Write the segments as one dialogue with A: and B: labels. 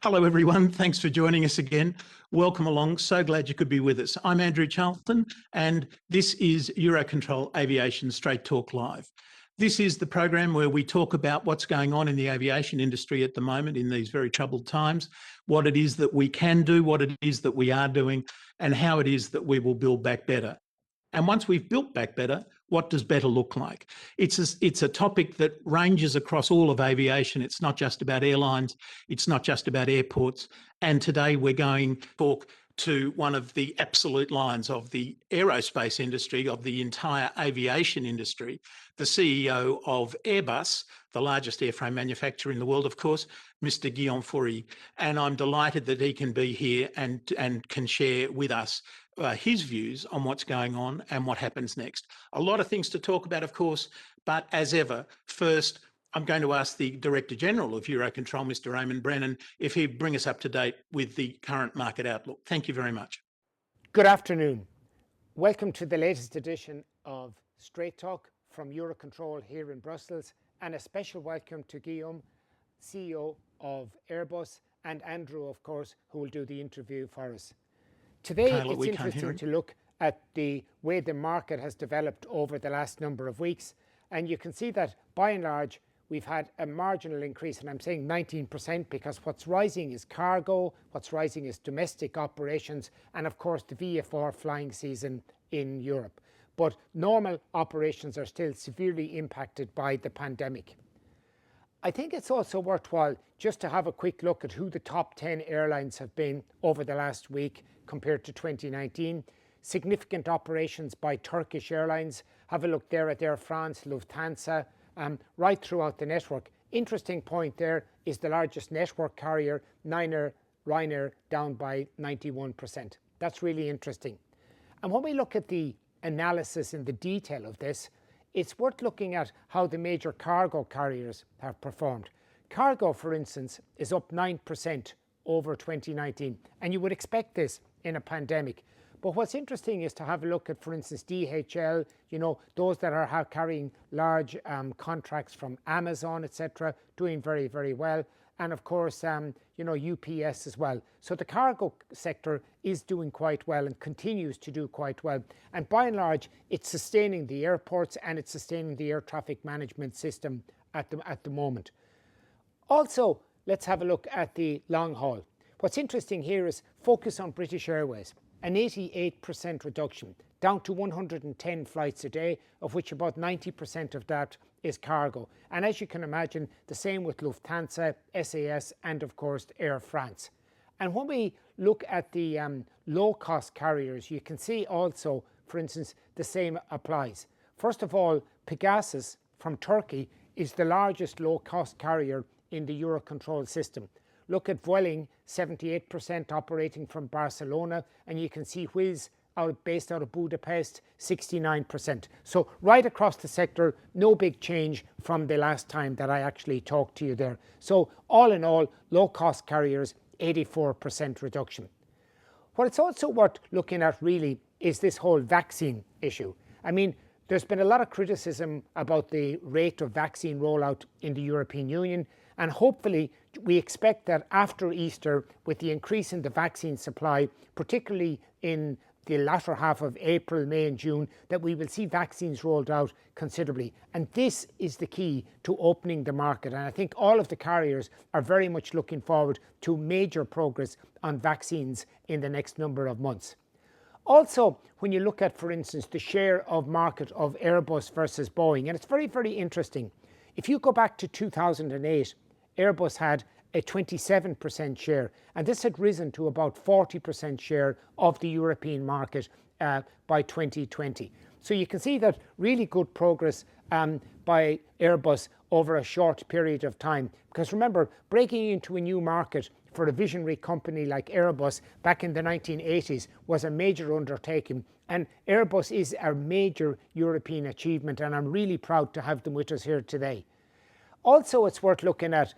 A: Hello, everyone. Thanks for joining us again. Welcome along. So glad you could be with us. I'm Andrew Charlton, and this is EUROCONTROL Aviation StraightTalk Live. This is the program where we talk about what's going on in the aviation industry at the moment in these very troubled times, what it is that we can do, what it is that we are doing, and how it is that we will build back better. And once we've built back better, what does better look like? It's a topic that ranges across all of aviation. It's not just about airlines. It's not just about airports. And today we're going to talk to one of the absolute lions of the aerospace industry, of the entire aviation industry, the CEO of Airbus, the largest airframe manufacturer in the world, of course, Mr. Guillaume Faury. And I'm delighted that he can be here and can share with us his views on what's going on and what happens next. A lot of things to talk about, of course, but as ever, first, I'm going to ask the Director General of EUROCONTROL, Mr. Eamonn Brennan, if he'd bring us up to date with the current market outlook. Thank you very much.
B: Good afternoon. Welcome to the latest edition of Straight Talk from EUROCONTROL here in Brussels, and a special welcome to Guillaume, CEO of Airbus, and Andrew, of course, who will do the interview for us. Today, it's interesting to look at the way the market has developed over the last number of weeks. And you can see that, by and large, we've had a marginal increase. And I'm saying 19% because what's rising is cargo, what's rising is domestic operations, and, of course, the VFR flying season in Europe. But normal operations are still severely impacted by the pandemic. I think it's also worthwhile just to have a quick look at who the top 10 airlines have been over the last week compared to 2019. Significant operations by Turkish Airlines. Have a look there at Air France, Lufthansa, right throughout the network. Interesting point there is the largest network carrier, Ryanair, down by 91%. That's really interesting. And when we look at the analysis in the detail of this, it's worth looking at how the major cargo carriers have performed. Cargo, for instance, is up 9% over 2019, and you would expect this in a pandemic. But what's interesting is to have a look at, for instance, DHL, those that are carrying large contracts from Amazon, etc., doing very, very well. And of course, UPS as well. So the cargo sector is doing quite well and continues to do quite well. And by and large, it's sustaining the airports and it's sustaining the air traffic management system at the moment. Also, let's have a look at the long haul. What's interesting here is focus on British Airways, an 88% reduction, down to 110 flights a day, of which about 90% of that is cargo. And as you can imagine, the same with Lufthansa, SAS, and of course Air France. And when we look at the low-cost carriers, you can see also, for instance, the same applies. First of all, Pegasus from Turkey is the largest low-cost carrier in the EUROCONTROL system. Look at Vueling, 78% operating from Barcelona, and you can see Wizz, based out of Budapest, 69%. So right across the sector, no big change from the last time that I actually talked to you there. So all in all, low-cost carriers, 84% reduction. What it's also worth looking at really is this whole vaccine issue. I mean, there's been a lot of criticism about the rate of vaccine rollout in the European Union, and hopefully we expect that after Easter, with the increase in the vaccine supply, particularly in the latter half of April, May and June, that we will see vaccines rolled out considerably. And this is the key to opening the market. And I think all of the carriers are very much looking forward to major progress on vaccines in the next number of months. Also, when you look at, for instance, the share of market of Airbus versus Boeing, and it's very, very interesting. If you go back to 2008, Airbus had a 27% share, and this had risen to about 40% share of the European market by 2020. So you can see that really good progress by Airbus over a short period of time. Because remember, breaking into a new market for a visionary company like Airbus back in the 1980s was a major undertaking. And Airbus is a major European achievement, and I'm really proud to have them with us here today. Also, it's worth looking at,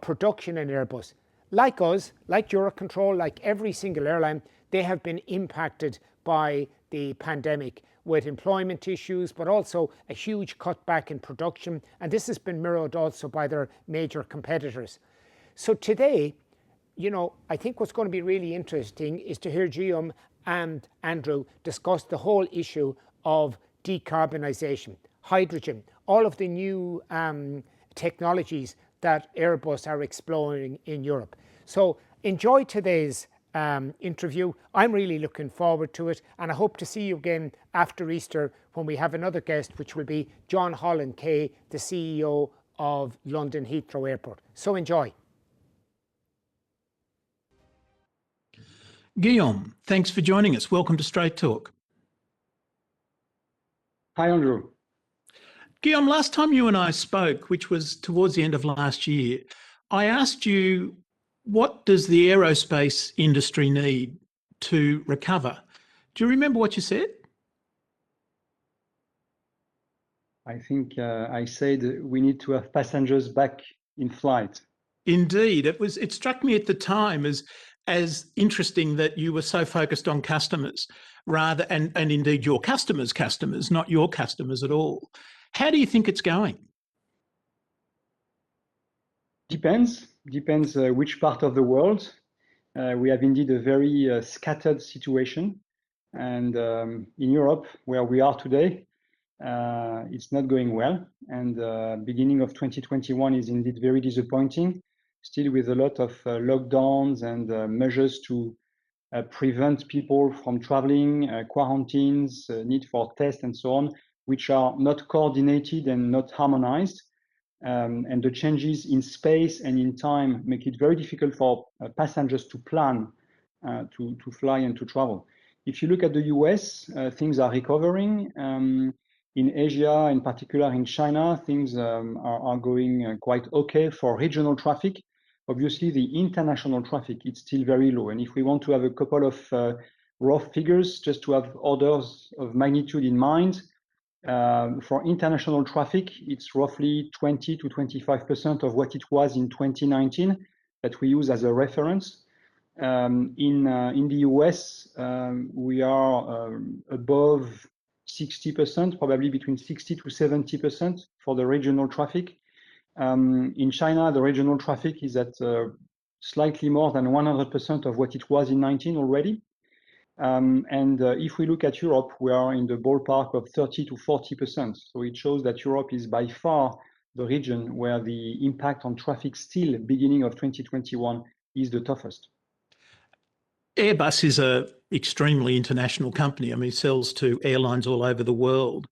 B: production in Airbus. Like us, like EUROCONTROL, like every single airline, they have been impacted by the pandemic with employment issues, but also a huge cutback in production. And this has been mirrored also by their major competitors. So today, you know, I think what's going to be really interesting is to hear Guillaume and Andrew discuss the whole issue of decarbonisation, hydrogen, all of the new technologies that Airbus are exploring in Europe. So enjoy today's interview. I'm really looking forward to it, and I hope to see you again after Easter when we have another guest, which will be John Holland Kay, the CEO of London Heathrow Airport. So enjoy.
A: Guillaume, thanks for joining us. Welcome to Straight Talk.
C: Hi, Andrew.
A: Guillaume, last time you and I spoke, which was towards the end of last year, I asked you, what does the aerospace industry need to recover? Do you remember what you said?
C: I think I said we need to have passengers back in flight.
A: Indeed, it struck me at the time as interesting that you were so focused on customers rather and indeed your customers, not your customers at all. How do you think it's going?
C: Depends which part of the world. We have indeed a very scattered situation, and in Europe, where we are today, it's not going well, and beginning of 2021 is indeed very disappointing, still with a lot of lockdowns and measures to prevent people from traveling, quarantines, need for tests and so on, which are not coordinated and not harmonized. And the changes in space and in time make it very difficult for passengers to plan to fly and to travel. If you look at the US, things are recovering. In Asia, in particular in China, things are going quite okay for regional traffic. Obviously, the international traffic, it's still very low. And if we want to have a couple of rough figures, just to have orders of magnitude in mind, for international traffic, it's roughly 20 to 25% of what it was in 2019 that we use as a reference. In the US, we are above 60%, probably between 60 to 70% for the regional traffic. In China, the regional traffic is at slightly more than 100% of what it was in 19 already. And if we look at Europe, we are in the ballpark of 30 to 40%. So it shows that Europe is by far the region where the impact on traffic still beginning of 2021 is the toughest.
A: Airbus is an extremely international company. I mean, it sells to airlines all over the world.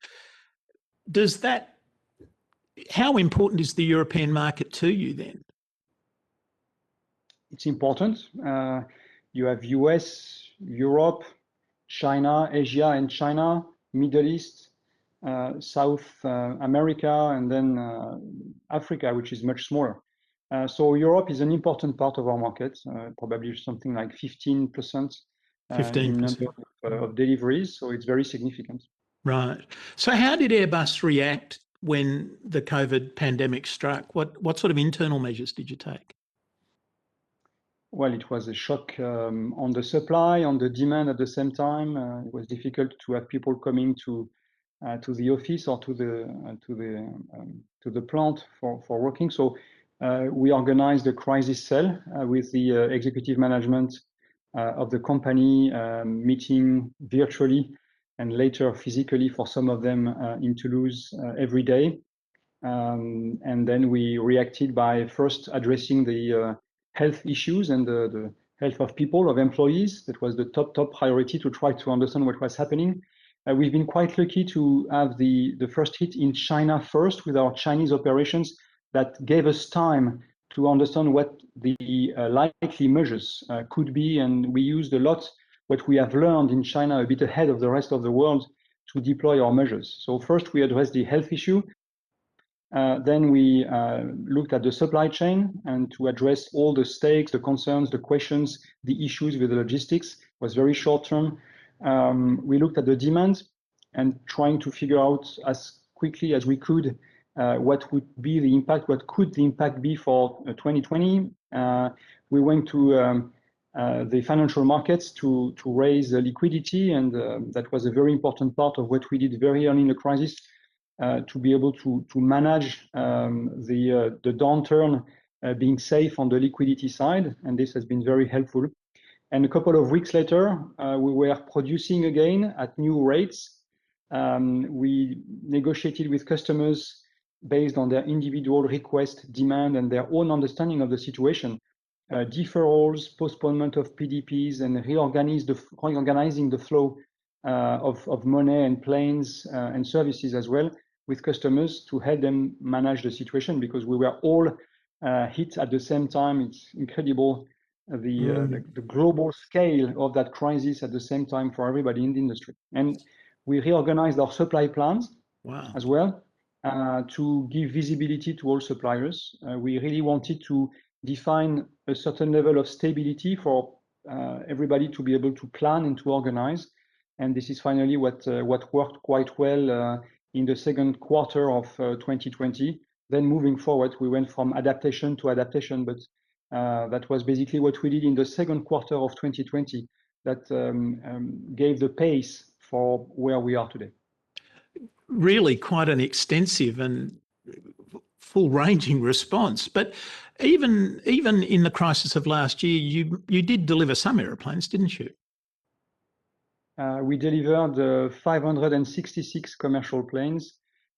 A: How important is the European market to you then?
C: It's important. You have US, Europe, China, Asia and China, Middle East, South America, and then Africa, which is much smaller. So Europe is an important part of our market, probably something like 15% in number of deliveries. So it's very significant.
A: Right. So how did Airbus react when the COVID pandemic struck? What sort of internal measures did you take?
C: Well, it was a shock on the supply, on the demand at the same time. It was difficult to have people coming to the office or to the plant for working. So we organized a crisis cell with the executive management of the company, meeting virtually and later physically for some of them in Toulouse every day. And then we reacted by first addressing the health issues and the health of people, of employees. That was the top priority, to try to understand what was happening. We've been quite lucky to have the first hit in China first with our Chinese operations. That gave us time to understand what the likely measures could be. And we used a lot what we have learned in China a bit ahead of the rest of the world to deploy our measures. So first we addressed the health issue. Then we looked at the supply chain, and to address all the stakes, the concerns, the questions, the issues with the logistics was very short term. We looked at the demand and trying to figure out as quickly as we could what would be the impact, what could the impact be for 2020. We went to the financial markets to raise liquidity, and that was a very important part of what we did very early in the crisis. To be able to manage the downturn being safe on the liquidity side, and this has been very helpful. And a couple of weeks later, we were producing again at new rates. We negotiated with customers based on their individual request, demand, and their own understanding of the situation. Deferrals, postponement of PDPs, and reorganizing the flow of money and planes and services as well with customers to help them manage the situation, because we were all hit at the same time. It's incredible the global scale of that crisis at the same time for everybody in the industry. And we reorganized our supply plans as well to give visibility to all suppliers. We really wanted to define a certain level of stability for everybody to be able to plan and to organize. And this is finally what worked quite well in the second quarter of 2020. Then moving forward, we went from adaptation to adaptation, but that was basically what we did in the second quarter of 2020 that gave the pace for where we are today.
A: Really quite an extensive and full-ranging response. But even in the crisis of last year, you did deliver some aeroplanes, didn't you?
C: We delivered 566 commercial planes,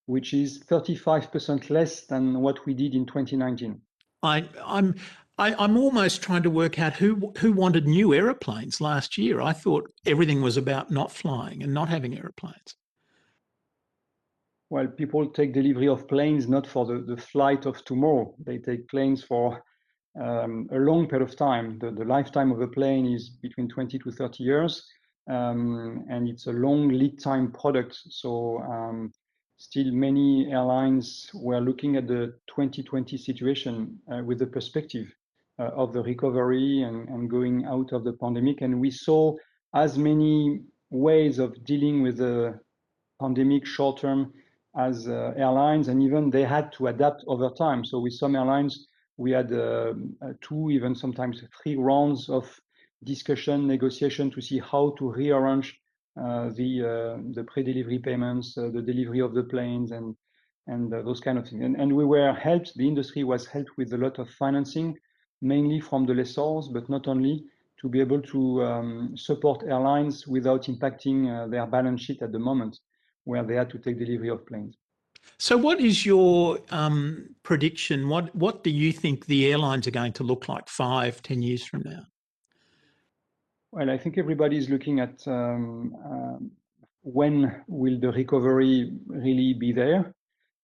C: which is 35% less than what we did in 2019.
A: I'm almost trying to work out who wanted new aeroplanes last year. I thought everything was about not flying and not having aeroplanes.
C: Well, people take delivery of planes not for the flight of tomorrow. They take planes for a long period of time. The lifetime of a plane is between 20 to 30 years, and it's a long lead time product. So still many airlines were looking at the 2020 situation with the perspective of the recovery and going out of the pandemic. And we saw as many ways of dealing with the pandemic short term as airlines, and even they had to adapt over time. So with some airlines, we had 2, even sometimes 3 rounds of discussion, negotiation to see how to rearrange the pre-delivery payments, the delivery of the planes, and those kind of things. And we were helped, the industry was helped with a lot of financing, mainly from the lessors, but not only, to be able to support airlines without impacting their balance sheet at the moment, where they had to take delivery of planes.
A: So what is your prediction? What do you think the airlines are going to look like 5-10 years from now?
C: Well, I think everybody is looking at when will the recovery really be there?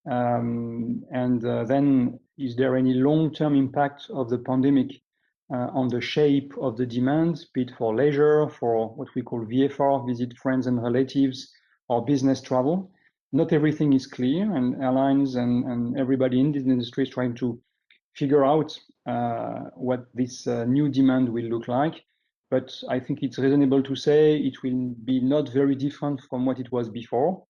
C: Then is there any long-term impact of the pandemic on the shape of the demand, be it for leisure, for what we call VFR, visit friends and relatives, or business travel? Not everything is clear, and airlines and everybody in this industry is trying to figure out what this new demand will look like. But I think it's reasonable to say it will be not very different from what it was before.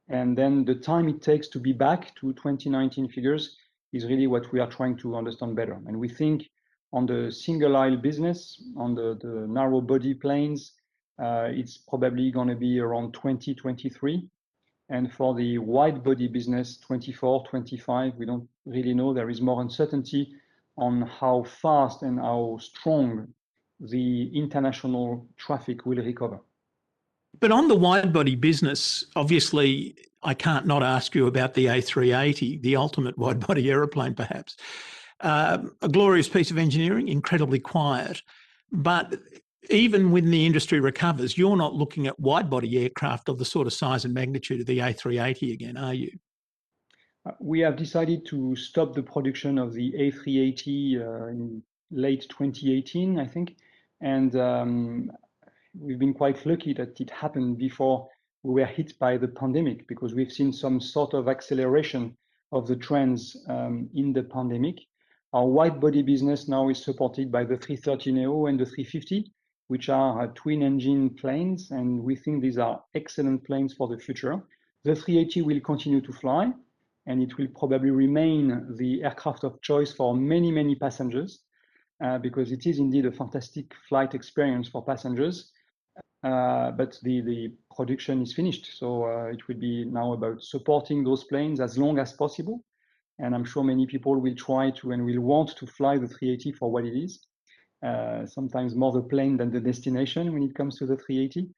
C: And then the time it takes to be back to 2019 figures is really what we are trying to understand better. And we think on the single aisle business, on the narrow body planes, it's probably going to be around 2023. And for the wide body business, 24, 25, we don't really know. There is more uncertainty on how fast and how strong the international traffic will recover.
A: But on the wide body business, obviously, I can't not ask you about the A380, the ultimate wide body aeroplane, perhaps. A glorious piece of engineering, incredibly quiet. But even when the industry recovers, you're not looking at wide body aircraft of the sort of size and magnitude of the A380 again, are you?
C: We have decided to stop the production of the A380 in late 2018, I think. And we've been quite lucky that it happened before we were hit by the pandemic, because we've seen some sort of acceleration of the trends in the pandemic. Our wide body business now is supported by the 330neo and the 350, which are twin engine planes, and we think these are excellent planes for the future. The 380 will continue to fly, and it will probably remain the aircraft of choice for many, many passengers, because it is indeed a fantastic flight experience for passengers. But the production is finished, so it will be now about supporting those planes as long as possible. And I'm sure many people will try to and will want to fly the 380 for what it is. Sometimes more the plane than the destination when it comes to the 380.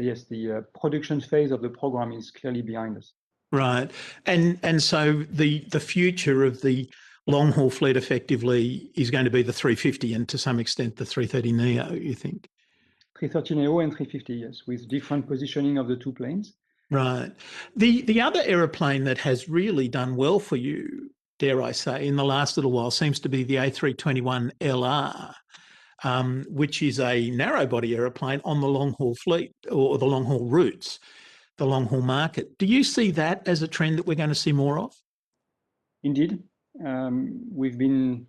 C: Yes, the production phase of the program is clearly behind us.
A: Right. And so the future of the long haul fleet effectively is going to be the 350 and to some extent the 330 Neo, you think?
C: 330 Neo and 350, yes, with different positioning of the two planes.
A: Right. The other aeroplane that has really done well for you, dare I say, in the last little while seems to be the A321LR, which is a narrow body aeroplane on the long haul fleet or the long haul routes, the long haul market. Do you see that as a trend that we're going to see more of?
C: Indeed. We've been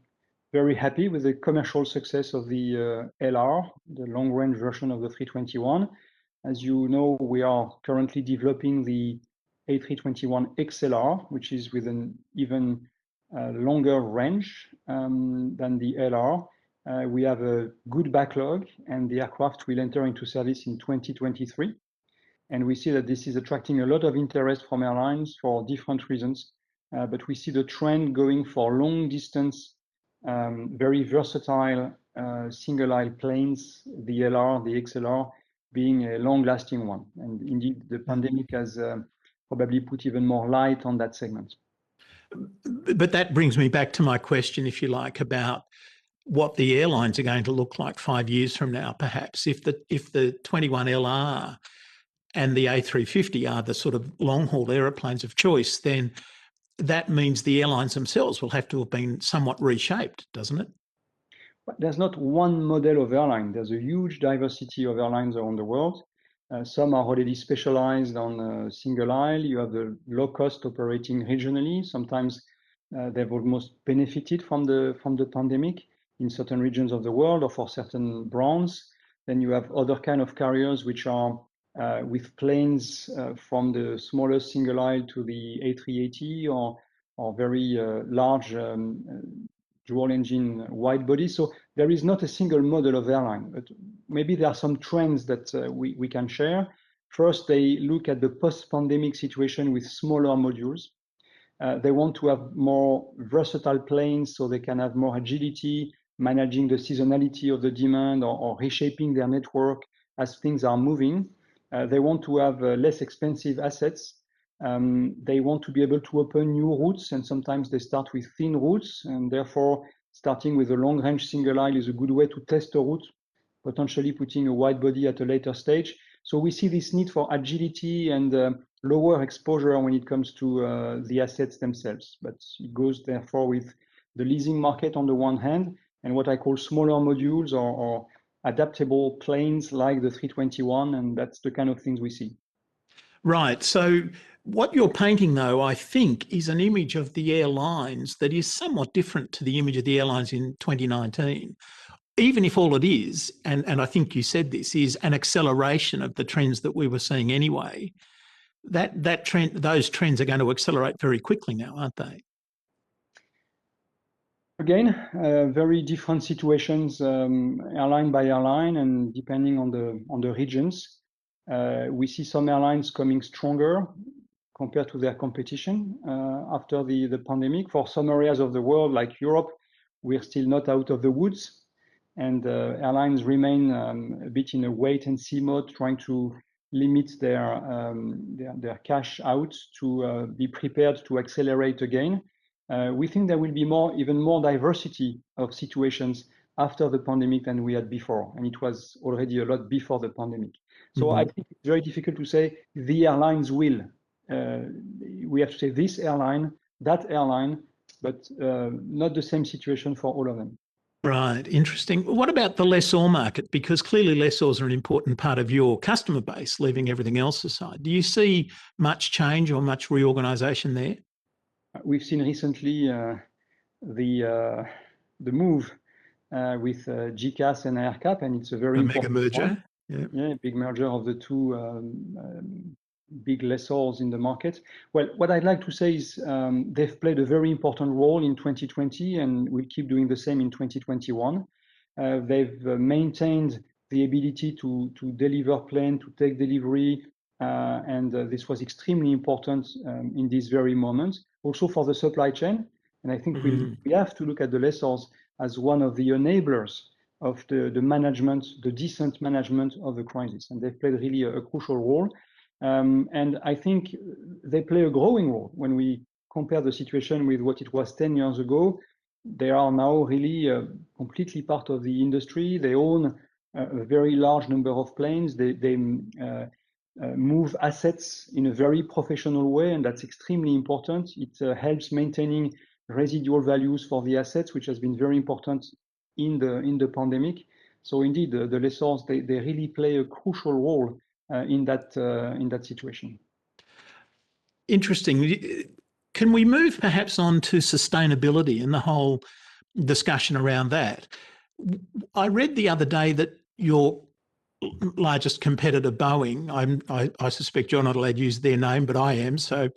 C: very happy with the commercial success of the LR, the long range version of the 321. As you know, we are currently developing the A321 XLR, which is with an even longer range than the LR. We have a good backlog, and the aircraft will enter into service in 2023. And we see that this is attracting a lot of interest from airlines for different reasons. But we see the trend going for long distance, very versatile single aisle planes, the LR, the XLR, being a long-lasting one. And indeed, the pandemic has probably put even more light on that segment.
A: But that brings me back to my question, if you like, about what the airlines are going to look like 5 years from now, perhaps. If the 21LR and the A350 are the sort of long-haul aeroplanes of choice, then that means the airlines themselves will have to have been somewhat reshaped, doesn't it?
C: But there's not one model of airline. There's a huge diversity of airlines around the world. Some are already specialized on single aisle. You have the low cost operating regionally. Sometimes they've almost benefited from the pandemic in certain regions of the world or for certain brands. Then you have other kind of carriers which are with planes from the smallest single aisle to the A380 or very large dual engine wide body. So there is not a single model of airline, but maybe there are some trends that we can share. First, they look at the post-pandemic situation with smaller modules. They want to have more versatile planes so they can have more agility, managing the seasonality of the demand or reshaping their network as things are moving. They want to have less expensive assets. They want to be able to open new routes, and sometimes they start with thin routes, and therefore starting with a long-range single aisle is a good way to test a route, potentially putting a wide body at a later stage. So we see this need for agility and lower exposure when it comes to the assets themselves. But it goes therefore with the leasing market on the one hand, and what I call smaller modules or adaptable planes like the 321, and that's the kind of things we see.
A: Right. So what you're painting, though, I think, is an image of the airlines that is somewhat different to the image of the airlines in 2019. Even if all it is, and I think you said this, is an acceleration of the trends that we were seeing anyway, that trend, those trends are going to accelerate very quickly now, aren't they?
C: Again, very different situations, airline by airline, and depending on the regions. We see some airlines coming stronger compared to their competition after the pandemic. For some areas of the world, like Europe, we're still not out of the woods, and airlines remain a bit in a wait and see mode, trying to limit their cash out to be prepared to accelerate again. We think there will be even more diversity of situations after the pandemic than we had before, and it was already a lot before the pandemic. So I think it's very difficult to say the airlines will. We have to say this airline, that airline, but not the same situation for all of them.
A: Right, interesting. What about the lessor market? Because clearly lessors are an important part of your customer base, leaving everything else aside. Do you see much change or much reorganisation there?
C: We've seen recently the move with GCAS and AirCap, and it's a very important
A: mega merger.
C: one. Yeah, big merger of the two big lessors in the market. Well, what I'd like to say is they've played a very important role in 2020 and will keep doing the same in 2021. They've maintained the ability to deliver plane, to take delivery this was extremely important in this very moment, also for the supply chain. And I think we have to look at the lessors as one of the enablers of the management, the decent management of the crisis. And they've played really a crucial role. And I think they play a growing role. When we compare the situation with what it was 10 years ago, they are now really completely part of the industry. They own a very large number of planes. They move assets in a very professional way, and that's extremely important. It helps maintaining residual values for the assets, which has been very important in the pandemic. So indeed, the lessors, they really play a crucial role in that situation.
A: Interesting. Can we move perhaps on to sustainability and the whole discussion around that? I read the other day that your largest competitor, Boeing, I suspect you're not allowed to use their name, but I am, so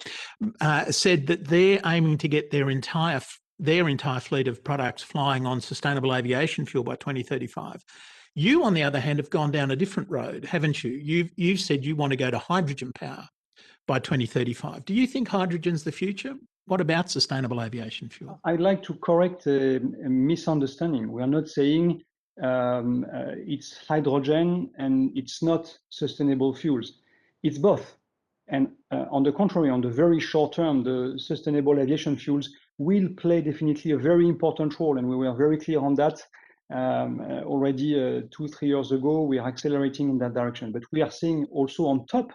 A: said that they're aiming to get their entire fleet of products flying on sustainable aviation fuel by 2035. You, on the other hand, have gone down a different road, haven't you? You've said you want to go to hydrogen power by 2035. Do you think hydrogen's the future? What about sustainable aviation fuel?
C: I'd like to correct a misunderstanding. We are not saying it's hydrogen and it's not sustainable fuels. It's both. And on the contrary, on the very short term, the sustainable aviation fuels will play definitely a very important role. And we were very clear on that already 2-3 years ago. We are accelerating in that direction. But we are seeing also on top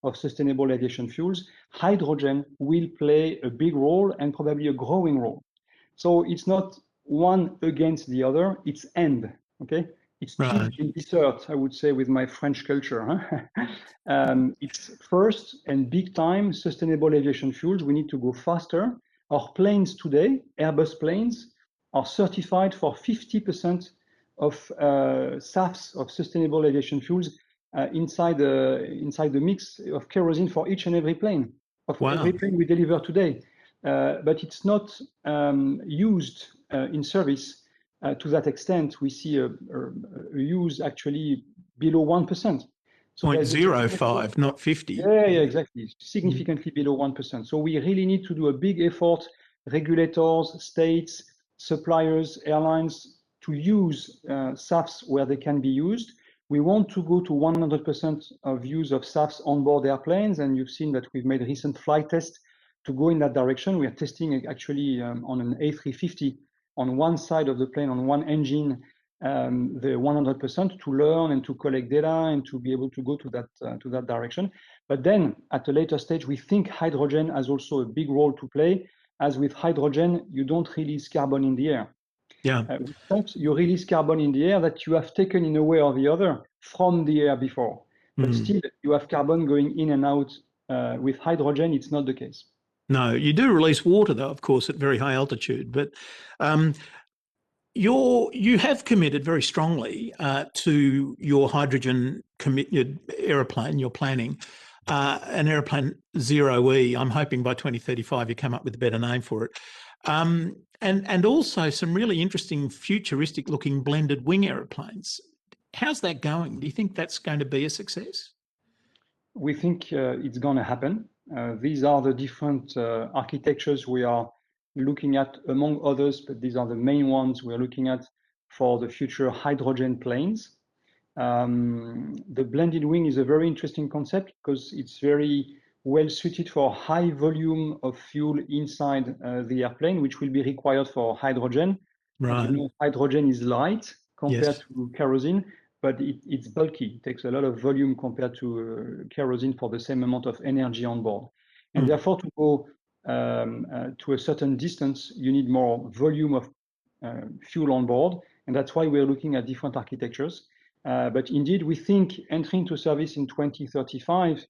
C: of sustainable aviation fuels, hydrogen will play a big role and probably a growing role. So it's not one against the other, it's and, okay? It's
A: right.
C: in dessert, I would say, with my French culture. Huh? It's first and big time sustainable aviation fuels. We need to go faster. Our planes today, Airbus planes, are certified for 50% of SAFs, of sustainable aviation fuels, inside the mix of kerosene for each and every plane, every plane we deliver today. But it's not used in service to that extent. We see a use actually below 1%. So
A: 0.05, not 50.
C: Yeah, exactly. Significantly below 1%. So we really need to do a big effort, regulators, states, suppliers, airlines, to use SAFs where they can be used. We want to go to 100% of use of SAFs on board airplanes, and you've seen that we've made recent flight tests to go in that direction. We are testing actually on an A350 on one side of the plane, on one engine, the 100% to learn and to collect data and to be able to go to that direction. But then at a later stage, we think hydrogen has also a big role to play. As with hydrogen, you don't release carbon in the air.
A: Yeah.
C: You release carbon in the air that you have taken in a way or the other from the air before. But still, you have carbon going in and out. With hydrogen, it's not the case.
A: No, you do release water, though, of course, at very high altitude. But you have committed very strongly to your hydrogen committed aeroplane, you're planning. An aeroplane 0E. I'm hoping by 2035 you come up with a better name for it. And also some really interesting futuristic looking blended wing aeroplanes. How's that going? Do you think that's going to be a success?
C: We think it's going to happen. These are the different architectures we are looking at, among others, but these are the main ones we're looking at for the future hydrogen planes. The blended wing is a very interesting concept because it's very well suited for high volume of fuel inside the airplane, which will be required for hydrogen.
A: Right.
C: You know, hydrogen is light compared to kerosene, but it's bulky. It takes a lot of volume compared to kerosene for the same amount of energy on board. And therefore, to go to a certain distance, you need more volume of fuel on board. And that's why we're looking at different architectures. But indeed, we think entering into service in 2035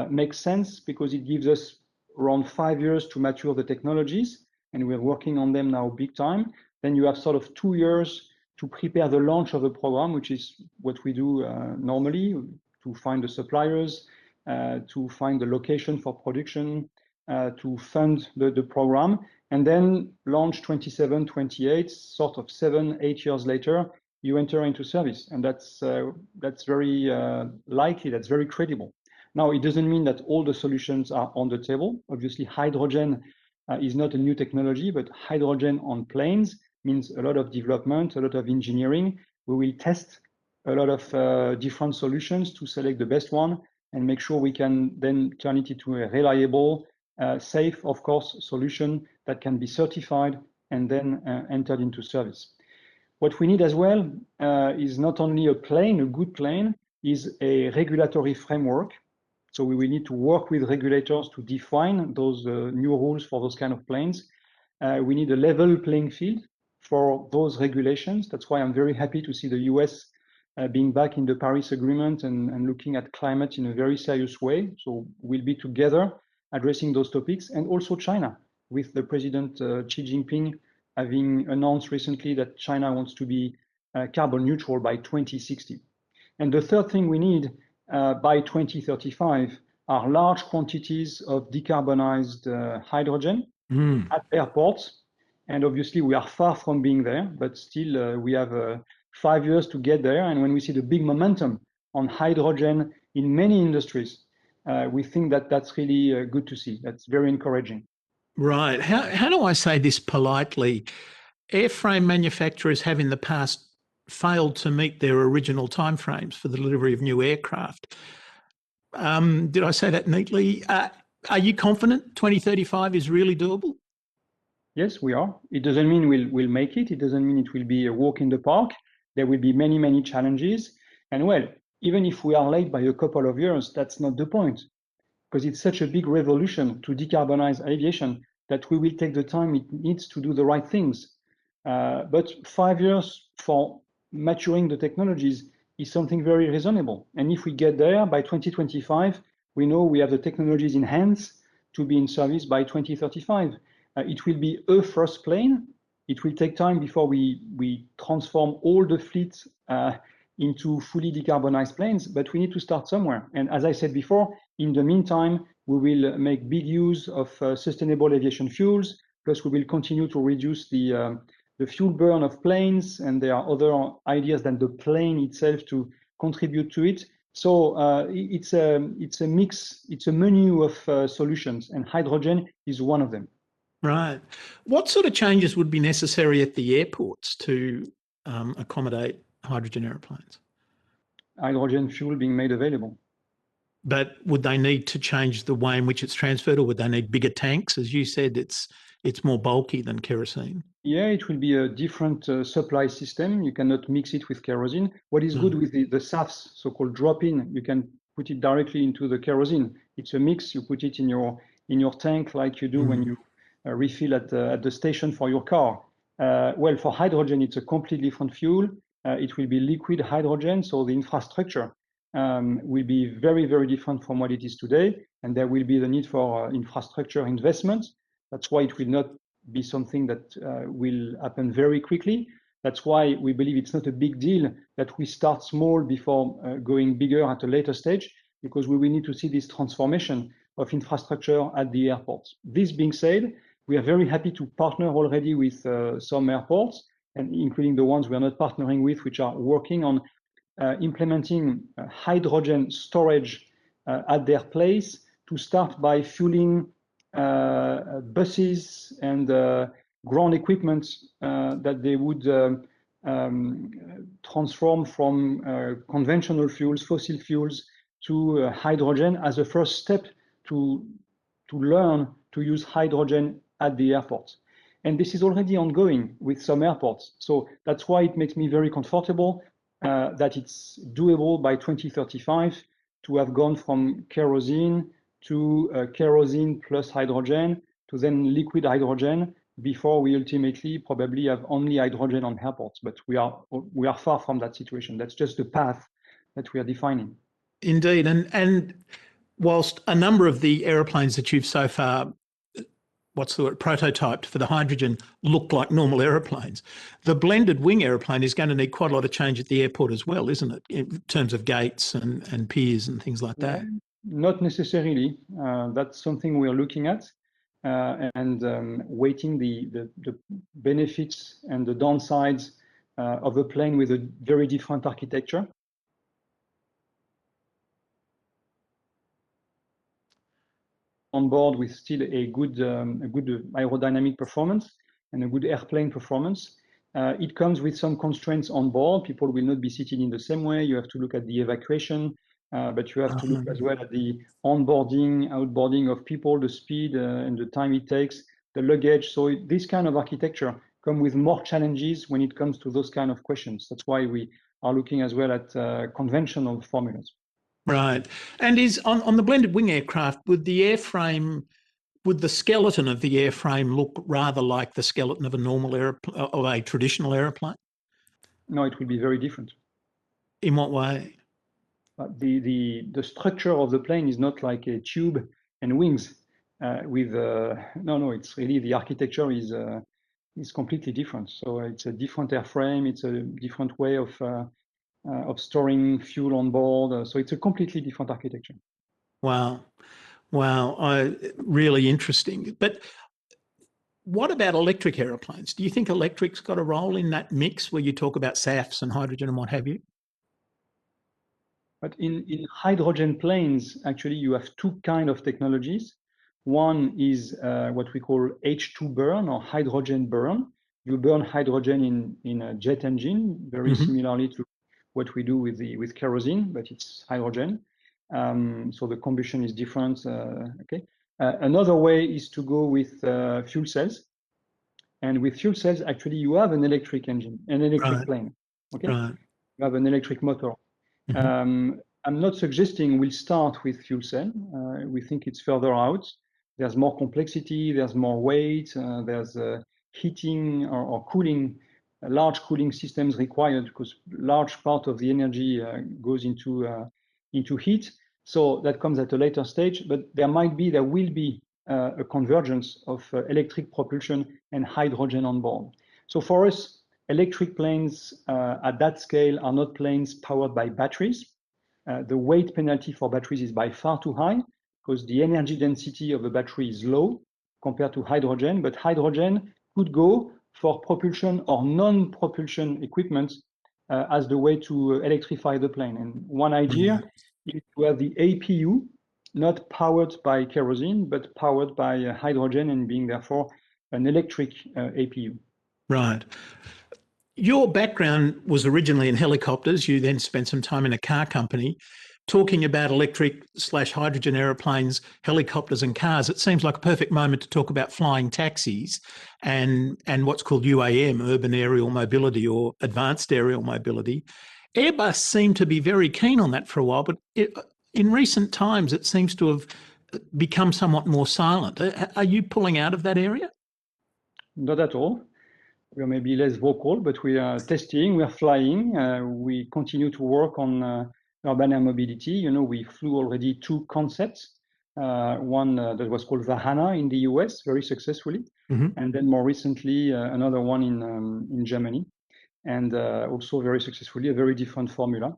C: makes sense because it gives us around 5 years to mature the technologies, and we're working on them now big time. Then you have sort of 2 years to prepare the launch of the program, which is what we do normally, to find the suppliers, to find the location for production, to fund the program, and then launch 27, 28, sort of 7-8 years later, you enter into service. And that's very likely, that's very credible. Now, it doesn't mean that all the solutions are on the table. Obviously, hydrogen is not a new technology, but hydrogen on planes means a lot of development, a lot of engineering. We will test a lot of different solutions to select the best one and make sure we can then turn it into a reliable, safe, of course, solution that can be certified and then entered into service. What we need as well is not only a plane, a good plane, is a regulatory framework. So we will need to work with regulators to define those new rules for those kind of planes. We need a level playing field for those regulations. That's why I'm very happy to see the US being back in the Paris Agreement and looking at climate in a very serious way. So we'll be together addressing those topics, and also China, with the President Xi Jinping having announced recently that China wants to be carbon neutral by 2060. And the third thing we need by 2035 are large quantities of decarbonized hydrogen at airports. And obviously, we are far from being there, but still we have 5 years to get there. And when we see the big momentum on hydrogen in many industries, we think that that's really good to see. That's very encouraging.
A: Right. How do I say this politely? Airframe manufacturers have in the past failed to meet their original timeframes for the delivery of new aircraft. Did I say that neatly? Are you confident 2035 is really doable?
C: Yes, we are. It doesn't mean we'll make it. It doesn't mean it will be a walk in the park. There will be many, many challenges. And well, even if we are late by a couple of years, that's not the point, because it's such a big revolution to decarbonize aviation that we will take the time it needs to do the right things. But 5 years for maturing the technologies is something very reasonable. And if we get there by 2025, we know we have the technologies in hands to be in service by 2035. It will be a first plane. It will take time before we transform all the fleet into fully decarbonized planes, but we need to start somewhere. And as I said before, in the meantime, we will make big use of sustainable aviation fuels, plus we will continue to reduce the fuel burn of planes, and there are other ideas than the plane itself to contribute to it. So it's a mix, it's a menu of solutions, and hydrogen is one of them.
A: Right. What sort of changes would be necessary at the airports to accommodate hydrogen aeroplanes?
C: Hydrogen fuel being made available.
A: But would they need to change the way in which it's transferred, or would they need bigger tanks? As you said, it's more bulky than kerosene.
C: Yeah, it will be a different supply system. You cannot mix it with kerosene. What is good with the SAFs, so-called drop-in, you can put it directly into the kerosene. It's a mix. You put it in your tank like you do when you refill at the station for your car. Well, for hydrogen, it's a completely different fuel. It will be liquid hydrogen, so the infrastructure will be very, very different from what it is today, and there will be the need for infrastructure investment. That's why it will not be something that will happen very quickly. That's why we believe it's not a big deal that we start small before going bigger at a later stage, because we will need to see this transformation of infrastructure at the airports. This being said, we are very happy to partner already with some airports, and including the ones we are not partnering with, which are working on implementing hydrogen storage at their place, to start by fueling buses and ground equipment that they would transform from conventional fuels, fossil fuels, to hydrogen as a first step to learn to use hydrogen at the airports. And this is already ongoing with some airports. So that's why it makes me very comfortable that it's doable by 2035 to have gone from kerosene to kerosene plus hydrogen to then liquid hydrogen, before we ultimately probably have only hydrogen on airports. But we are far from that situation. That's just the path that we are defining.
A: Indeed. And whilst a number of the aeroplanes that you've so far prototyped for the hydrogen look like normal aeroplanes, the blended wing aeroplane is going to need quite a lot of change at the airport as well, isn't it, in terms of gates and piers and things like that?
C: Not necessarily. That's something we're looking at and weighting the benefits and the downsides of a plane with a very different architecture. on board with still a good aerodynamic performance and a good airplane performance. It comes with some constraints on board. People will not be seated in the same way. You have to look at the evacuation, but you have to look as well at the onboarding, outboarding of people, the speed and the time it takes, the luggage. So this kind of architecture come with more challenges when it comes to those kind of questions. That's why we are looking as well at conventional formulas.
A: Right. And is on the blended wing aircraft, would the skeleton of the airframe look rather like the skeleton of a traditional aeroplane?
C: No, it will be very different.
A: In what way?
C: The structure of the plane is not like a tube and wings. No, it's really the architecture is completely different. So it's a different airframe. It's a different way of storing fuel on board. So it's a completely different architecture.
A: Wow. Really interesting. But what about electric aeroplanes? Do you think electric's got a role in that mix where you talk about SAFs and hydrogen and what have you?
C: But in hydrogen planes, actually, you have two kinds of technologies. One is what we call H2 burn or hydrogen burn. You burn hydrogen in a jet engine, very similarly to what we do with kerosene, but it's hydrogen. So the combustion is different. Okay. Another way is to go with fuel cells. And with fuel cells, actually, you have an electric engine, an electric plane. Okay.
A: Right.
C: You have an electric motor. I'm not suggesting we'll start with fuel cell. We think it's further out. There's more complexity, there's more weight, there's heating or cooling, large cooling systems required because large part of the energy goes into heat. So that comes at a later stage, but there will be a convergence of electric propulsion and hydrogen on board. So for us, electric planes at that scale are not planes powered by batteries. The weight penalty for batteries is by far too high because the energy density of the battery is low compared to hydrogen, but hydrogen could go for propulsion or non-propulsion equipment as the way to electrify the plane. And one idea is to have the APU not powered by kerosene, but powered by hydrogen and being therefore an electric APU.
A: Right. Your background was originally in helicopters. You then spent some time in a car company. Talking about electric/hydrogen aeroplanes, helicopters and cars, it seems like a perfect moment to talk about flying taxis and what's called UAM, urban aerial mobility or advanced aerial mobility. Airbus seemed to be very keen on that for a while, but in recent times it seems to have become somewhat more silent. Are you pulling out of that area?
C: Not at all. We are maybe less vocal, but we are testing, we are flying. We continue to work on urban air mobility. You know, we flew already two concepts. One that was called Vahana in the US, very successfully. And then more recently, another one in Germany. And also very successfully, a very different formula.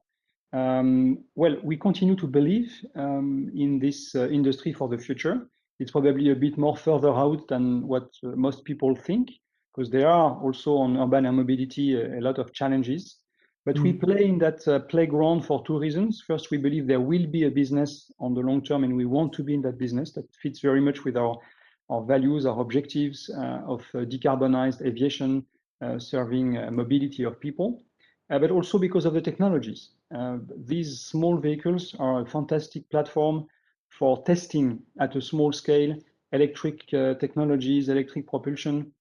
C: Well, we continue to believe in this industry for the future. It's probably a bit more further out than what most people think, because there are also on urban air mobility a lot of challenges. But we play in that playground for two reasons. First, we believe there will be a business on the long term, and we want to be in that business. That fits very much with our values, our objectives of decarbonized aviation, serving mobility of people, but also because of the technologies. These small vehicles are a fantastic platform for testing at a small scale, electric technologies, electric propulsion,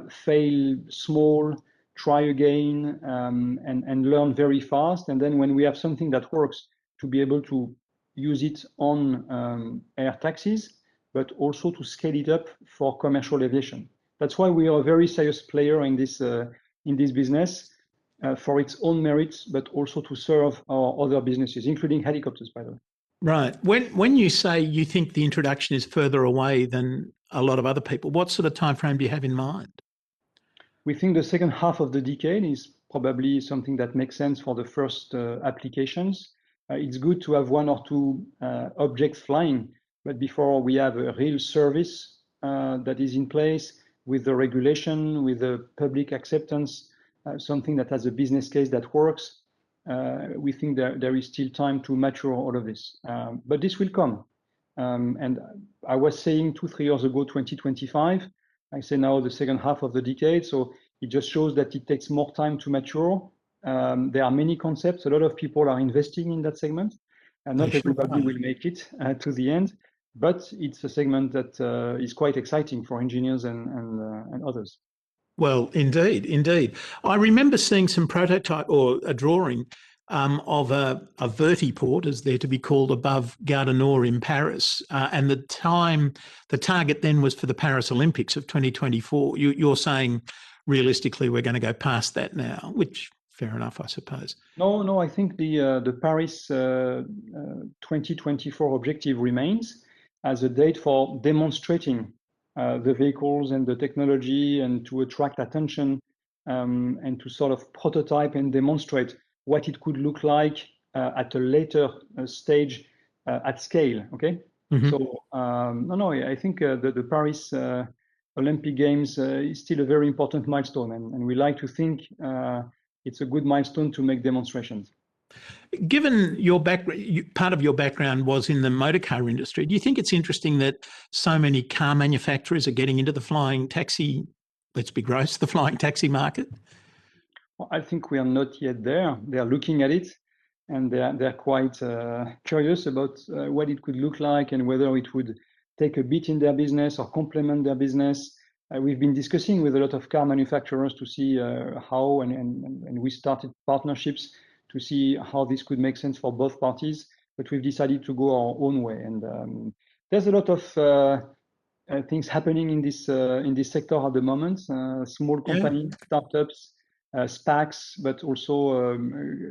C: fail small, try again, and learn very fast. And then when we have something that works, to be able to use it on air taxis, but also to scale it up for commercial aviation. That's why we are a very serious player in this business for its own merits, but also to serve our other businesses, including helicopters, by the way.
A: Right. When you say you think the introduction is further away than a lot of other people, what sort of time frame do you have in mind?
C: We think the second half of the decade is probably something that makes sense for the first applications. It's good to have one or two objects flying, but before we have a real service that is in place with the regulation, with the public acceptance, something that has a business case that works, we think there is still time to mature all of this. But this will come. And I was saying 2-3 years ago, 2025. I say now the second half of the decade. So it just shows that it takes more time to mature. There are many concepts. A lot of people are investing in that segment, and not everybody will make it to the end. But it's a segment that is quite exciting for engineers and others.
A: Well, indeed, indeed. I remember seeing some prototype or a drawing of a vertiport, as they're to be called, above Gare du Nord in Paris. And the target then was for the Paris Olympics of 2024. You're saying realistically we're going to go past that now, which fair enough, I suppose.
C: No, I think the Paris 2024 objective remains as a date for demonstrating the vehicles and the technology, and to attract attention, and to sort of prototype and demonstrate what it could look like at a later stage at scale. Okay. Mm-hmm. So no, I think the Paris Olympic Games is still a very important milestone, and we like to think it's a good milestone to make demonstrations.
A: Given your background, part of your background was in the motor car industry. Do you think it's interesting that so many car manufacturers are getting into the flying taxi, let's be gross, the flying taxi market?
C: Well, I think we are not yet there. They are looking at it, and they're quite curious about what it could look like and whether it would take a bit in their business or complement their business. We've been discussing with a lot of car manufacturers to see how, and we started partnerships to see how this could make sense for both parties, but we've decided to go our own way. And there's a lot of things happening in this sector at the moment. Small companies, startups, SPACs, but also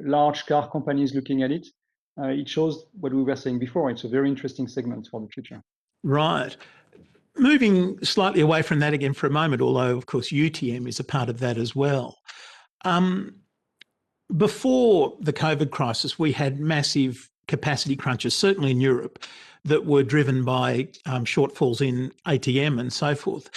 C: large car companies looking at it. It shows what we were saying before. It's a very interesting segment for the future.
A: Right. Moving slightly away from that again for a moment, although of course UTM is a part of that as well. Before the COVID crisis, we had massive capacity crunches, certainly in Europe, that were driven by shortfalls in ATM and so forth.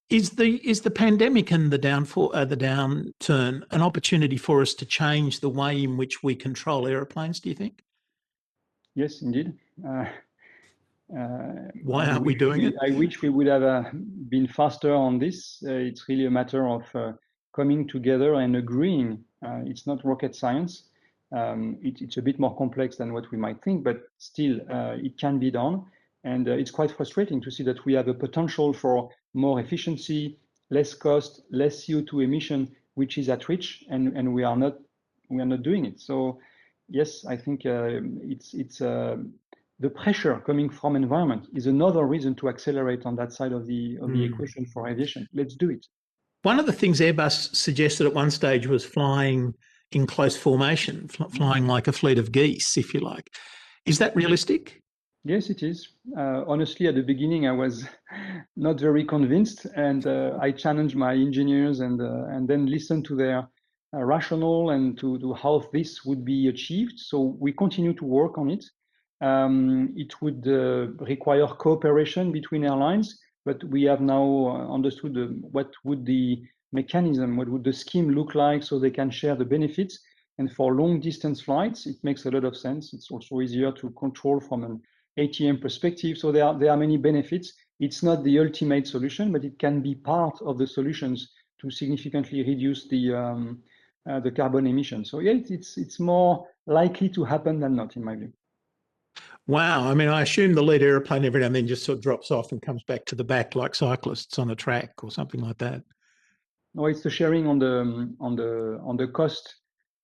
A: Is the pandemic and the downturn an opportunity for us to change the way in which we control aeroplanes, do you think?
C: Yes, indeed.
A: Why aren't we doing it?
C: I wish we would have been faster on this. It's really a matter of coming together and agreeing. It's not rocket science. It's a bit more complex than what we might think, but still it can be done. And it's quite frustrating to see that we have a potential for more efficiency, less cost, less CO2 emission, which is at reach, and we are not doing it. So yes, I think it's the pressure coming from environment is another reason to accelerate on that side of the equation for aviation. Let's do it.
A: One of the things Airbus suggested at one stage was flying in close formation, flying like a fleet of geese, if you like. Is that realistic?
C: Yes, it is. Honestly, at the beginning, I was not very convinced, and I challenged my engineers and then listened to their rationale and to how this would be achieved. So we continue to work on it. It would require cooperation between airlines, but we have now understood what would the mechanism, what would the scheme look like, so they can share the benefits. And for long distance flights, it makes a lot of sense. It's also easier to control from an ATM perspective. So there are many benefits. It's not the ultimate solution, but it can be part of the solutions to significantly reduce the carbon emissions. So yeah, it's more likely to happen than not, in my view.
A: Wow. I mean, I assume the lead aeroplane every now and then just sort of drops off and comes back to the back like cyclists on a track or something like that.
C: No, it's the sharing on the cost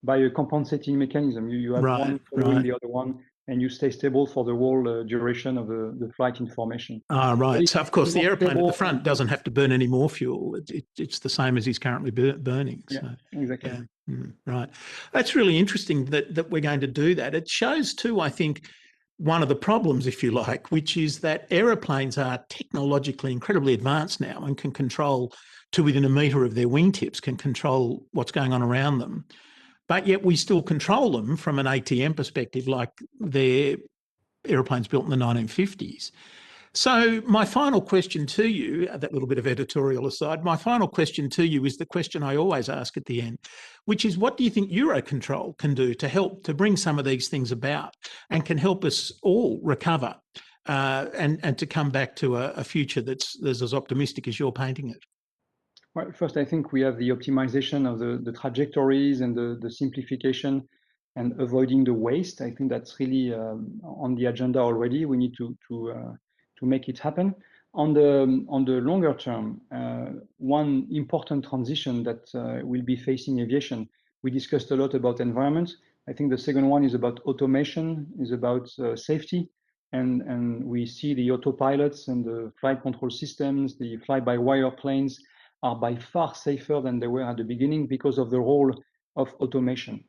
C: by a compensating mechanism. You have one following the other one, and you stay stable for the whole duration of the flight information.
A: Right. So of course the aeroplane at the front doesn't have to burn any more fuel. It's the same as he's currently burning.
C: Yeah, so, exactly.
A: Yeah. Right. That's really interesting that we're going to do that. It shows too, I think, one of the problems, if you like, which is that aeroplanes are technologically incredibly advanced now and can control to within a metre of their wingtips, can control what's going on around them. But yet we still control them from an ATM perspective, like they're aeroplanes built in the 1950s. So my final question to you, that little bit of editorial aside, my final question to you is the question I always ask at the end, which is what do you think EUROCONTROL can do to help to bring some of these things about and can help us all recover and to come back to a future that's as optimistic as you're painting it?
C: Well, first, I think we have the optimization of the trajectories and the simplification and avoiding the waste. I think that's really on the agenda already. We need to make it happen. On the longer term, one important transition that will be facing aviation. We discussed a lot about environment. I think the second one is about automation, is about safety. And we see the autopilots and the flight control systems, the fly-by-wire planes are by far safer than they were at the beginning because of the role of automation.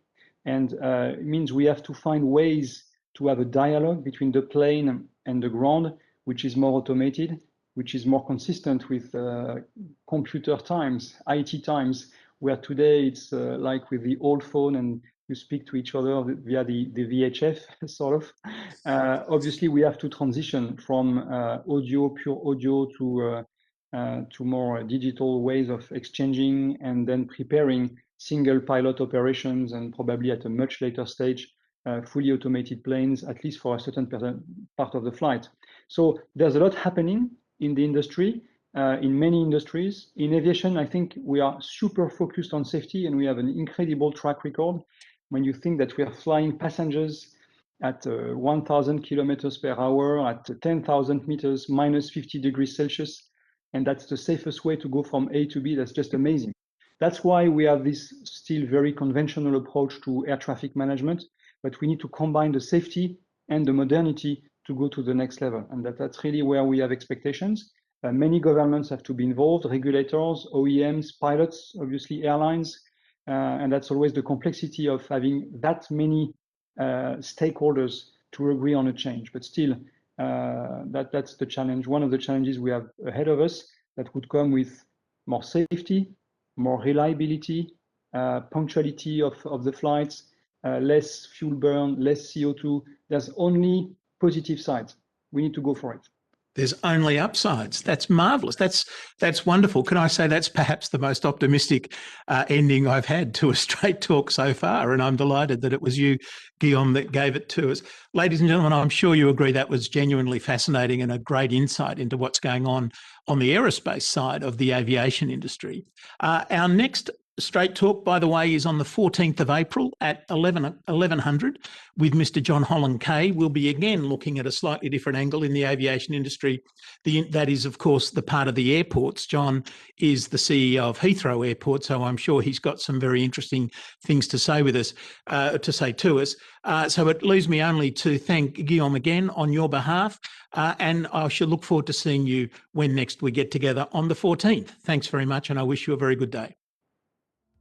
C: And it means we have to find ways to have a dialogue between the plane and the ground, which is more automated, which is more consistent with computer times, IT times, where today it's like with the old phone and you speak to each other via the VHF, sort of. Obviously, we have to transition from pure audio to more digital ways of exchanging and then preparing single pilot operations and probably at a much later stage, fully automated planes, at least for a certain part of the flight. So there's a lot happening in the industry, in many industries. In aviation, I think we are super focused on safety and we have an incredible track record. When you think that we are flying passengers at 1,000 kilometers per hour, at 10,000 meters, minus 50 degrees Celsius, and that's the safest way to go from A to B, that's just amazing. That's why we have this still very conventional approach to air traffic management, but we need to combine the safety and the modernity to go to the next level. And that's really where we have expectations. Many governments have to be involved, regulators, OEMs, pilots, obviously airlines, and that's always the complexity of having that many stakeholders to agree on a change. But still, that's the challenge. One of the challenges we have ahead of us that would come with more safety, more reliability, punctuality of the flights, less fuel burn, less CO2. There's only positive sides. We need to go for it.
A: There's only upsides. That's marvellous. That's wonderful. Can I say that's perhaps the most optimistic ending I've had to a Straight Talk so far, and I'm delighted that it was you, Guillaume, that gave it to us. Ladies and gentlemen, I'm sure you agree that was genuinely fascinating and a great insight into what's going on the aerospace side of the aviation industry. Our next Straight Talk, by the way, is on the 14th of April at 1100 with Mr. John Holland Kay. We'll be again looking at a slightly different angle in the aviation industry. That is, of course, the part of the airports. John is the CEO of Heathrow Airport, so I'm sure he's got some very interesting things to say with us, to us. So it leaves me only to thank Guillaume again on your behalf, and I shall look forward to seeing you when next we get together on the 14th. Thanks very much, and I wish you a very good day.